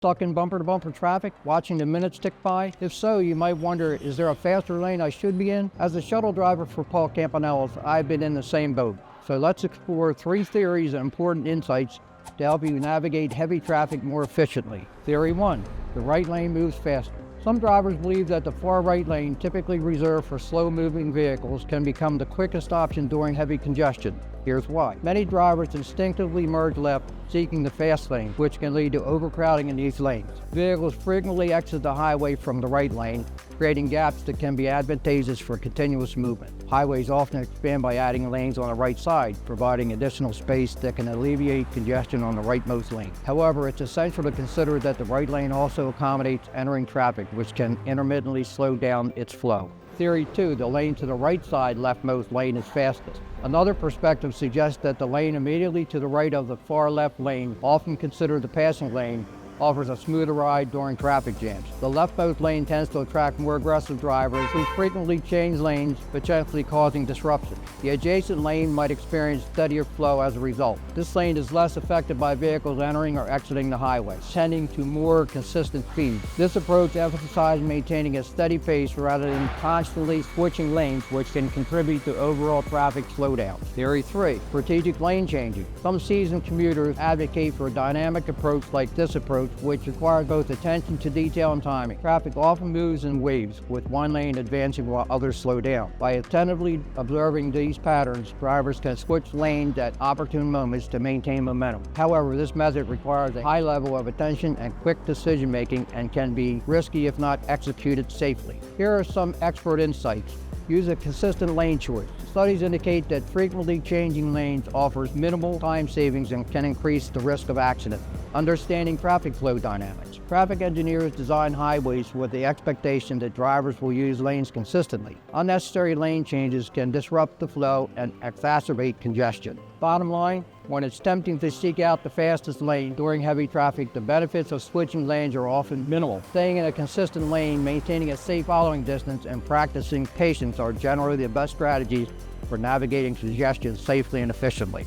Stuck in bumper-to-bumper traffic, watching the minutes tick by? If so, you might wonder, is there a faster lane I should be in? As a shuttle driver for Paul Campanella, I've been in the same boat. So let's explore 3 theories and important insights to help you navigate heavy traffic more efficiently. Theory 1, the right lane moves faster. Some drivers believe that the far right lane, typically reserved for slow-moving vehicles, can become the quickest option during heavy congestion. Here's why. Many drivers instinctively merge left, seeking the fast lane, which can lead to overcrowding in these lanes. Vehicles frequently exit the highway from the right lane, creating gaps that can be advantageous for continuous movement. Highways often expand by adding lanes on the right side, providing additional space that can alleviate congestion on the rightmost lane. However, it's essential to consider that the right lane also accommodates entering traffic, which can intermittently slow down its flow. Theory 2, the lane to the right side leftmost lane is fastest. Another perspective suggests that the lane immediately to the right of the far left lane, often considered the passing lane, offers a smoother ride during traffic jams. The leftmost lane tends to attract more aggressive drivers who frequently change lanes, potentially causing disruption. The adjacent lane might experience steadier flow as a result. This lane is less affected by vehicles entering or exiting the highway, tending to more consistent speed. This approach emphasizes maintaining a steady pace rather than constantly switching lanes, which can contribute to overall traffic slowdown. Theory 3, strategic lane changing. Some seasoned commuters advocate for a dynamic approach like this approach, which requires both attention to detail and timing. Traffic often moves in waves, with one lane advancing while others slow down. By attentively observing these patterns, drivers can switch lanes at opportune moments to maintain momentum. However, this method requires a high level of attention and quick decision-making and can be risky if not executed safely. Here are some expert insights. Use a consistent lane choice. Studies indicate that frequently changing lanes offers minimal time savings and can increase the risk of accident. Understanding traffic flow dynamics. Traffic engineers design highways with the expectation that drivers will use lanes consistently. Unnecessary lane changes can disrupt the flow and exacerbate congestion. Bottom line, when it's tempting to seek out the fastest lane during heavy traffic, the benefits of switching lanes are often minimal. Staying in a consistent lane, maintaining a safe following distance, and practicing patience are generally the best strategies for navigating congestion safely and efficiently.